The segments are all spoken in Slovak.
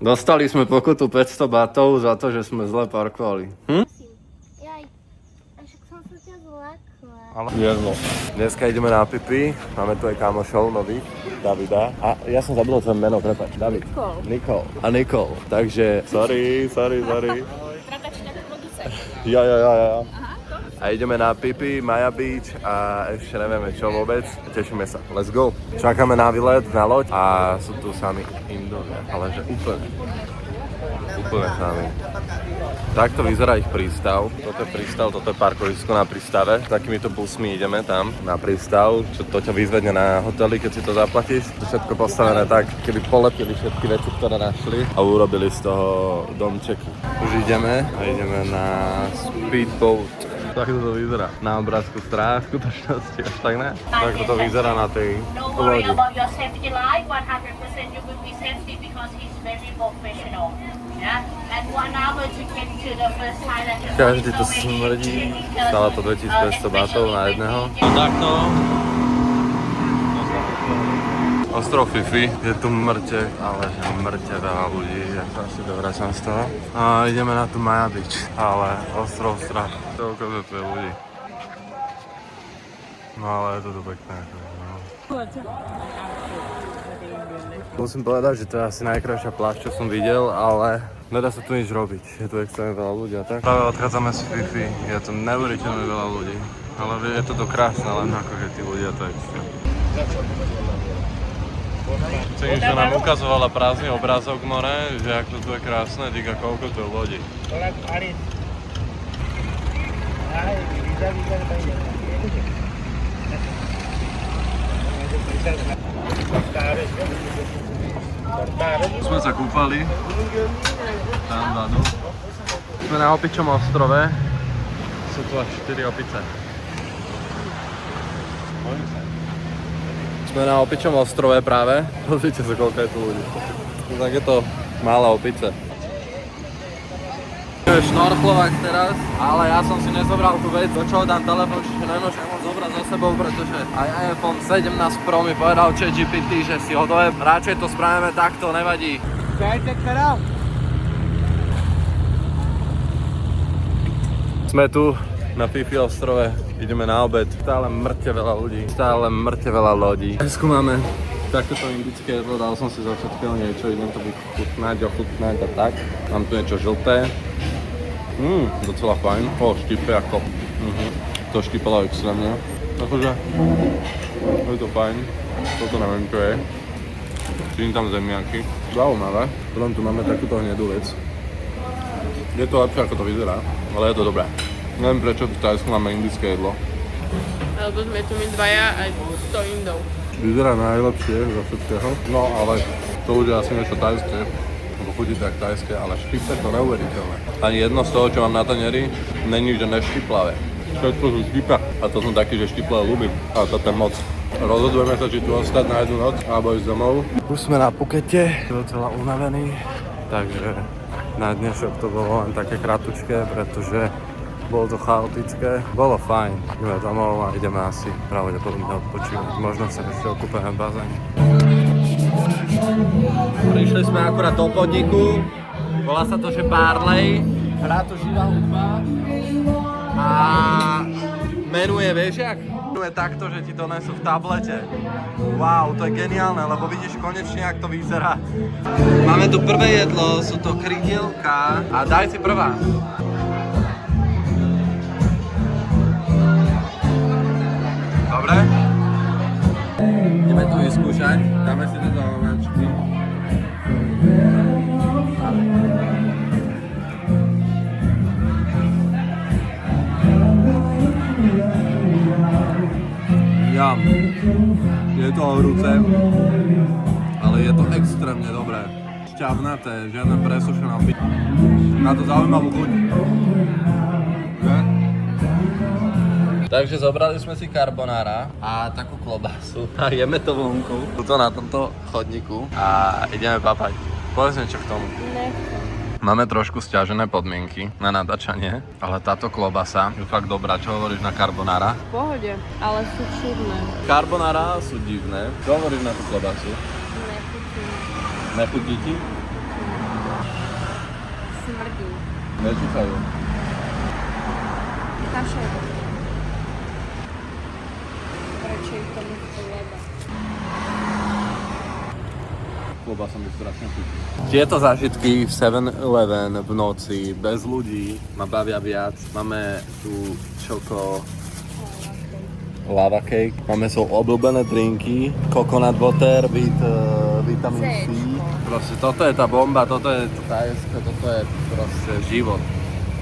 Dostali sme pokutu 500 batov za to, že sme zle parkovali. Jaj, a však som sa ťa zlákla. Ale jedno. Dneska ideme na pipi, máme tu aj kamošov nových, Davida. A ja som zabudol tvoje meno, prepáč, David. Nikol. A Nikol. Takže, sorry. Ja. A ideme na pipi, Maja Beach a ešte nevieme čo vôbec. Tešíme sa. Let's go. Čakáme na výlet, na loď a sú tu sami Indovia, ale že úplne sami. Takto vyzerá ich prístav. Toto je prístav, toto je parkovisko na prístave. Takýmito busmi ideme tam na prístav, čo to ťa vyzvedne na hotely, keď si to zaplatíš. To všetko postavené tak, keby polepili všetky veci, ktoré našli a urobili z toho domčeky. Už ideme a ideme na speedboat. Takto to vyzerá. Na obrázku strach, v skutočnosti až tak ne? Takto to vyzerá na tej lodi. Každý to smrdí, stále to 2500 batov na jedného. No takto. Ostrov Fifi, je tu mŕte, ale že mŕte veľa ľudí, ja sa asi dovracam z toho. A ideme na tú Maja Beach, ale ostrov strach, toľko to je ľudí. No ale je to tu pekné. Musím povedať, že to je asi najkrajšia pláž, čo som videl, ale nedá sa tu nič robiť. Je tu extrémne veľa ľudí a tak. Práve odchádzame z Fifi, je to neuveriteľne veľa ľudí. Ale je to krásne, len akože tí ľudia to extrémne. Cením, že nám ukazovala prázdny obrázok more, že ako to je krásne, díka koľko to je ľudí. Sme sa kúpali, tam vzadu. Sme na opičom ostrove, sú tu až 4 opice. Sme na opičom ostrove práve, pozrite sa koľko je tu ľudí. Tak je to malá opice. Šnorchlovák teraz, ale ja som si nezobral tú vec, do čoho dám telefón, čiže nemôžem ho zobrať so sebou, pretože aj iPhone 17 Pro mi povedal ChatGPT, že si ho dojem. Radšej to spravíme takto, nevadí. Sme tu na Fifi ostrove, ideme na obed. Stále mŕte veľa ľudí, stále mŕte veľa lodí. Dnesku máme takéto indické jedlo, dal som si zo všetkého niečo, idem to ochutnať a tak. Mám tu niečo žlté. Docela fajn. Štípe ako. To štípalo extrémne. Takže je to fajn. Toto neviem čo je. Čím tam zemiaky. Zaujímavé. Potom tu máme takúto hnedú vec. Je to lepšie ako to vyzerá, ale je to dobré. Neviem prečo v Thajsku máme indické jedlo. Alebo sme tu my dvaja a 100 Indov. Vyzerá najlepšie zo všetkého. No ale to už je asi niečo thajské. Chutí tak thajské, ale štípe to neuveriteľné. Ani jedno z toho, čo mám na tanieri, není, že neštiplavé. Všetko sú štipa. A to som taký, že štiplavé ľúbim. A to je moc. Rozhodujeme sa, či tu ostať na jednu noc, alebo ísť domov. Už sme na Phukete, docela unavený. Takže na dnešok to bolo len také kratučké, pretože bolo to chaotické. Bolo fajn. Ideme domov a ideme asi pravdepodobne odpočívať. Možno sa ešte okúpeme v bazéne. Prišli sme akurát do podniku, volá sa to, že Barley, hrá to živá hudba a menuje, vieš jak? Menuje takto, že ti to nesú v tablete. Wow, to je geniálne, lebo vidíš konečne, jak to vyzerá. Máme tu prvé jedlo, sú to krydielka a daj si prvá. Dobre? Ideme to vyskúšať, dáme si to do omáčky. Jam. Je to horúce, ale je to extrémne dobré. Šťavnaté, žiadne presušená na to zaujímavú chuť. Takže zobrali sme si carbonara a takú klobásu a jeme to vonku, tuto na tomto chodníku a ideme papať. Povedz niečo k tomu. Máme trošku sťažené podmienky na natáčanie, ale táto klobasa je fakt dobrá. Čo hovoríš na carbonara? V pohode, ale sú čudné. Carbonara sú divné. Čo hovoríš na tú klobasu? Nechutí. Nechutí ti? smrdí. Nečúchajú. Kašel. Radšej k tomu chleba. Klobasa mi strašne chutí. Tieto zážitky v 7-Eleven v noci, bez ľudí, ma bavia viac. Máme tu čoko lava cake. Máme sú obľúbené drinky, coconut water with vitamin C. Proste toto je tá bomba, toto je Thajsko, toto je proste život.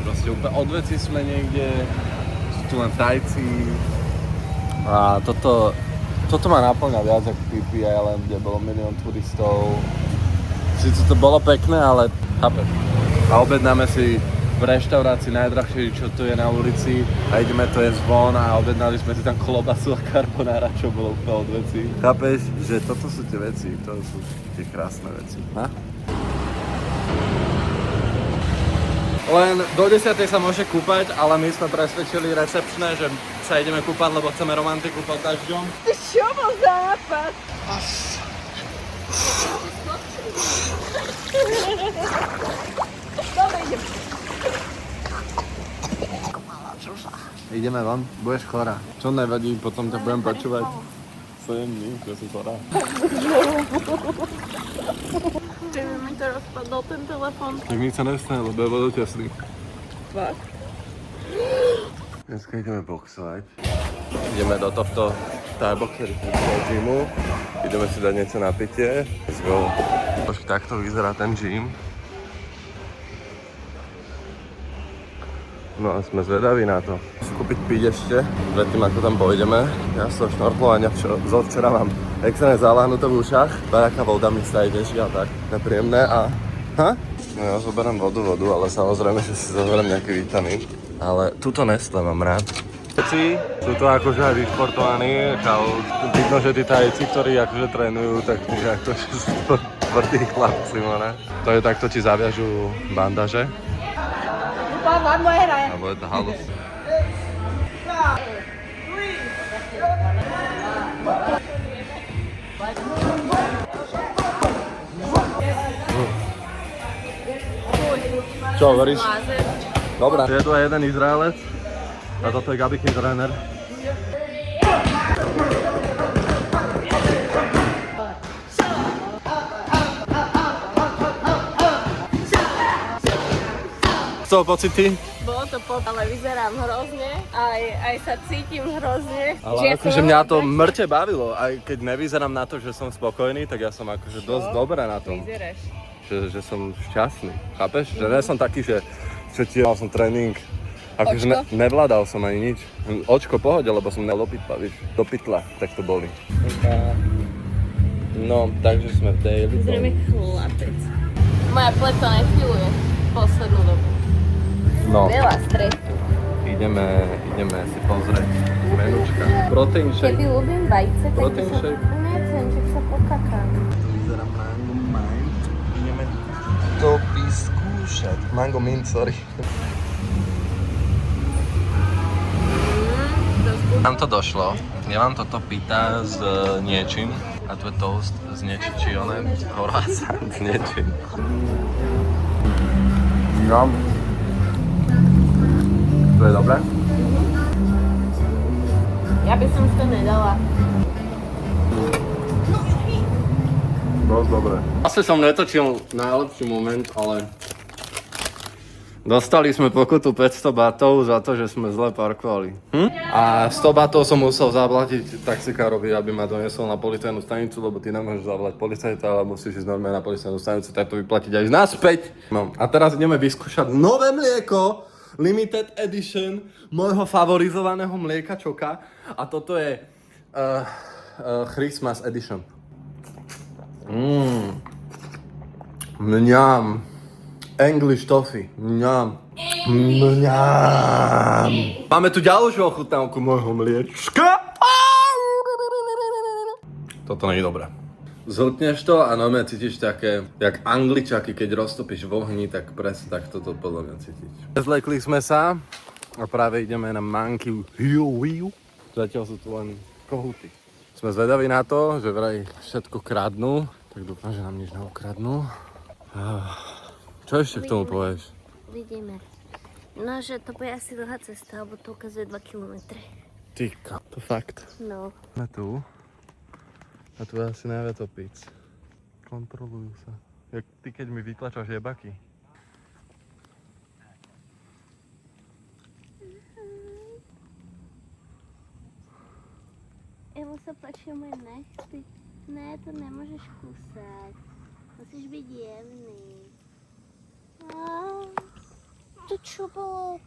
Proste úplne odveci sme niekde, sú tu len Thajci. A toto ma naplňa viac ako PP Island, kde bolo milión turistov. Sice to bolo pekné, ale chápeš. A objednáme si v reštaurácii najdrahšie, čo tu je na ulici a ideme to jesť von a objednali sme si tam klobasu a carbonara, čo bolo úplne od veci. Chápeš, že toto sú tie veci, to sú tie krásne veci. Ha? Len do 10. sa môže kúpať, ale my sme presvedčili recepčné, že sa ideme kúpať, lebo chceme romantiku pod dažďom. Ty čo bol západ? Ideme von, budeš chorá. Čo nevadí, potom ťa budem počúvať. 7 dní, že som chorá. Keby mi to rozpadol ten telefon. Tak nič sa nestane, lebo je vodotesný. Fakt? Dneska ideme boxovať. Ideme do tohto Thai-boxery do gymu. Ideme si dať niečo na pitie. Let's go. Takto vyzerá ten gym. No a sme zvedaví na to. Kúpiť piť ešte, predtým ako tam pôjdeme. Ja z toho šnorklovania zo včera mám extrémne zaláhnuté v ušách. Taká voda mi sa aj teší a tak. Nepríjemné a... Ha? No ja zoberiem vodu, ale samozrejme, že si zoberiem nejaký vitamín. Ale tuto Nestlé mám rád. Sú to akože aj vyšportovaní, vidno, že tí Thajci, ktorí akože trénujú, tak akože sú to tvrdí chlapci, ne? To je takto, ti zaviažu bandaže. Alebo je to halus. Čo hovoríš? Dobrá. Je tu aj jeden Izraelec a toto je Gabikin tréner. Co pocity? Bolo to ale vyzerám hrozne, aj sa cítim hrozne. Ale akože mňa to mŕte bavilo, aj keď nevyzerám na to, že som spokojný, tak ja som akože dosť dobré na tom. Vyzeráš. Že som šťastný, chápeš? Že nie som taký, že čo ti mal som tréning, akože nevládal som ani nič. Očko pohode, lebo som do pytla, tak to boli. No, takže sme v daily. Zrejme chlapec. Moja pleť to nefiluje poslednú dobu. No. Veľa stresu. Ideme si pozrieť menučka. Protein shake. Keby ľúbim vajce, tak Protein sa... shake. Nechcem, že sa pokakám. To vyzerá Mango Mint. Ideme to vyskúšať. Mango Mint, sorry. Nám to došlo. Ja mám toto pita s niečím. A tu je toast s niečím, či oné croissant s niečím. No. To je dobré? Ja by som si to nedala. Dosť dobré. Asi som netočil najlepší moment, ale dostali sme pokutu 500 batov za to, že sme zle parkovali. A 100 batov som musel zaplatiť taxikárovi, aby ma doniesol na policajnú stanicu, lebo ty nemôžeš zavolať policajta, ale musíš ísť normálne na policajnú stanicu, tak to vyplatiť aj naspäť. No. A teraz ideme vyskúšať nové mlieko, limited edition môjho favorizovaného mlieka Čoka. A toto je Christmas edition. Mňam. English toffee. Mňam. Mňam. Máme tu ďalšiu ochutnávku môjho mliečka. Toto nie je dobré. Zhltneš to a normálne cítiš také, jak Angličaky, keď roztopíš v ohni, tak presne tak toto podľa mňa cítiš. Zlekli sme sa a práve ideme na Monkey Hill. Zatiaľ sú tu len kohúty. Sme zvedaví na to, že vraj všetko kradnú, tak dúfam, že nám nič neukradnú. Čo ešte k tomu povieš? Vidíme. No, že to bude asi dlhá cesta, lebo to ukazuje 2 kilometre. Tyka, to fakt. No. A tu? A tu je asi najviac opíc. Kontrolujú sa. Jak ty, keď mi vytlačaš jebaky. Evo sa páčia moje nechty. Ne, to nemôžeš kúsať. Musíš byť jemný. To čo bolo?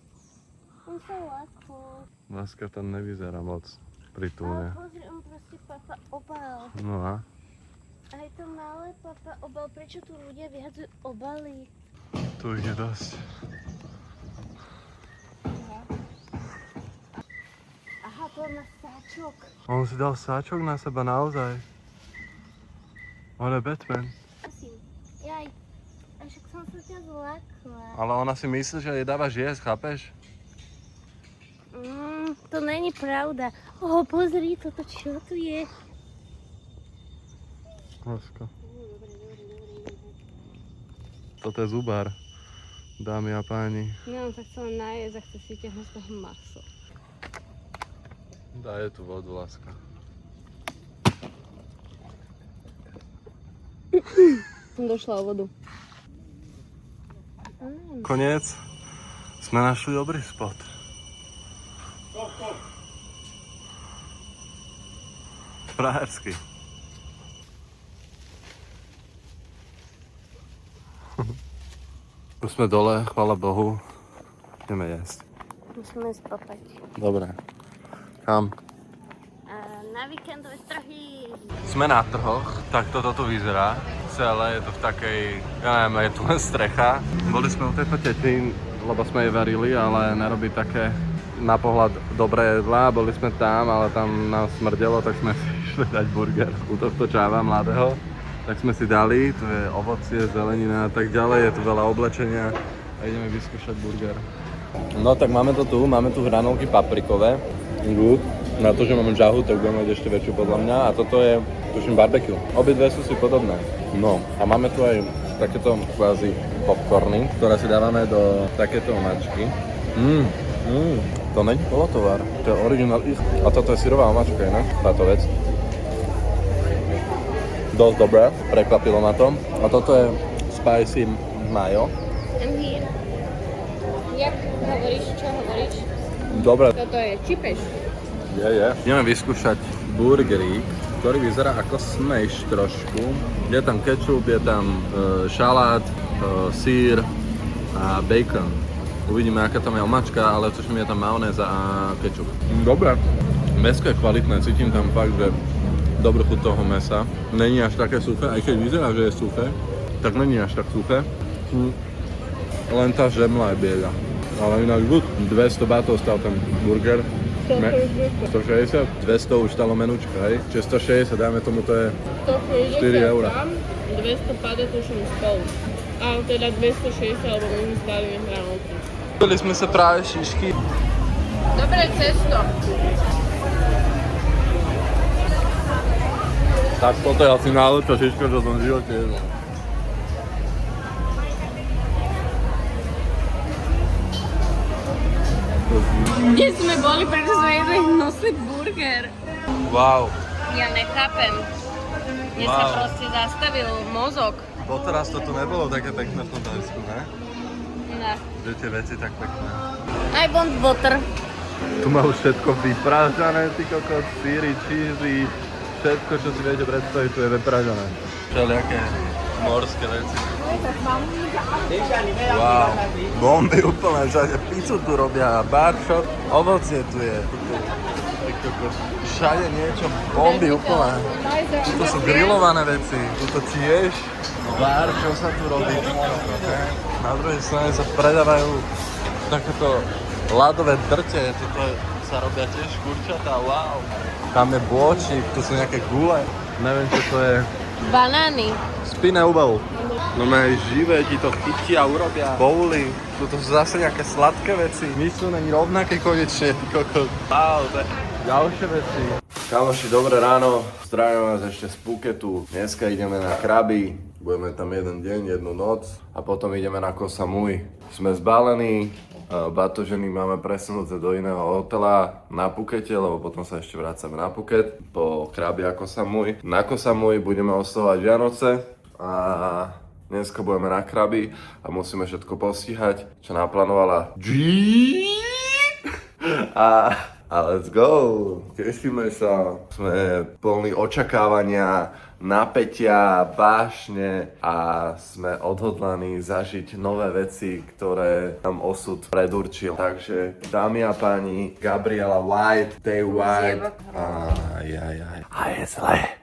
On sa lákol. Láska tam nevyzerá moc pri túne. Ale pozri, on proste papa obal. No a? Aj to malé papa obal. Prečo tu ľudia vyhadzujú obaly? Tu ich je dosť. Aha, to má sáčok. On si dal sáčok na seba naozaj. On je Batman. Prosím. Jaj. A však som sa ťa zlákla. Ale ona si myslí, že jej dávaš jesť, chápeš? To není pravda. Pozri, toto čo tu je? Láska. Toto je zubár, dámy a páni. No, on sa chcel najesť a chce si ťahnuť z toho maso. Daj tu vodu, láska. Som došla o vodu. Koniec. Sme našli dobrý spot. Frajersky. Už sme dole, chvála Bohu. Ideme jesť. Musíme spapať. Dobre. Kam? Na víkendové trhy. Sme na trhoch, tak toto tu vyzerá. Celé je to v takej, ja neviem, je tu len strecha. Boli sme u tejto tety, lebo sme jej varili, ale nerobí také na pohľad dobré jedlá. Boli sme tam, ale tam nám smrdelo, tak sme si išli dať burger u tohto čáva mladého. Tak sme si dali, tu je ovocie, zelenina a tak ďalej, je tu veľa oblečenia a ideme vyskúšať burger. No tak máme to tu, máme tu hranolky paprikové. Good. Na to, že máme žahu, tak budeme mať ešte väčšiu podľa mňa a toto je, tuším, barbecue. Obidve sú si podobné. No a máme tu aj takéto kvázi popcorny, ktoré si dávame do takéto omáčky. To není polotovar, to je originál ich. A toto je syrová omáčka, ne? Táto vec. Dosť dobré, prekvapilo ma to. A toto je spicy mayo. I'm here. Jak hovoríš, čo hovoríš? Dobre. Toto je čipeš. Je. Ideme vyskúšať burgerík, ktorý vyzerá ako smash trošku. Je tam ketchup, je tam šalát, sír a bacon. Uvidíme, aká tam je omáčka, ale tuším, je tam majonéza a ketchup. Dobre. Mäsko je kvalitné, cítim tam fakt, že dobrú chuť toho mäsa. Není až také suché, aj keď vyzerá, že je suché, tak není až tak suché. Len tá žemla je biela. Ale ináč good. 200 bátov stal ten burger. 160? 200 už stalo menučka, hej? Čiže 160, dáme tomu, to je 4 €. 200 pade tuším spolu. Ale teda 260, alebo my sme stali hranolky. Byli sme sa práve šišky. Dobré cesto. Tak toto je asi najlepšia šiška, čo som v živote jedol. Kde sme boli, prečo sme jedli hnusný burger? Wow. Ja nechápem. Mne sa proste zastavil mozog. Doteraz to tu nebolo také pekné v tom Tajsku, ne? Ne. Že tie veci tak pekné. I want water. Tu má už všetko vypražané, ty kokos, síry, cheesy, všetko, čo si viete predstaviť, tu je vypražané. Všelijaké morské veci. Wow, bomby úplne, všade pizzu tu robia, baršot, ovocie tu je. Ty kokos, všade niečo, bomby úplne. Tuto sú grillované veci, tuto tiež, bar, čo sa tu robí. Na druhej strane sa predávajú takéto ľadové drte, tuto sa robia tiež kurčatá, wow. Tam je bôčik, tu sú nejaké gule, neviem čo to je. Banány. Spinné ubavu. No aj živé ti to chytia, urobia bowly. Toto sú zase nejaké sladké veci. My sú není rovnaké konečne, ty kokos. Wow, to je ďalšie veci. Kamoši, dobré ráno. Zdravím vás ešte z Phuketu. Dneska ideme na kraby. Budeme tam jeden deň, jednu noc a potom ideme na Koh Samui. Sme zbalení, batoženy máme presunuté do iného hotela na Phukete, lebo potom sa ešte vracame na Phuket po krabi a Koh Samui. Na Koh Samui budeme oslovať Vianoce a dneska budeme na krabi a musíme všetko postihať, čo naplánovala G. A let's go! Tešíme sa, sme plní očakávania, napätia, vášne a sme odhodlaní zažiť nové veci, ktoré nám osud predurčil. Takže dámy a páni, Gabriela White, Day White a je zle.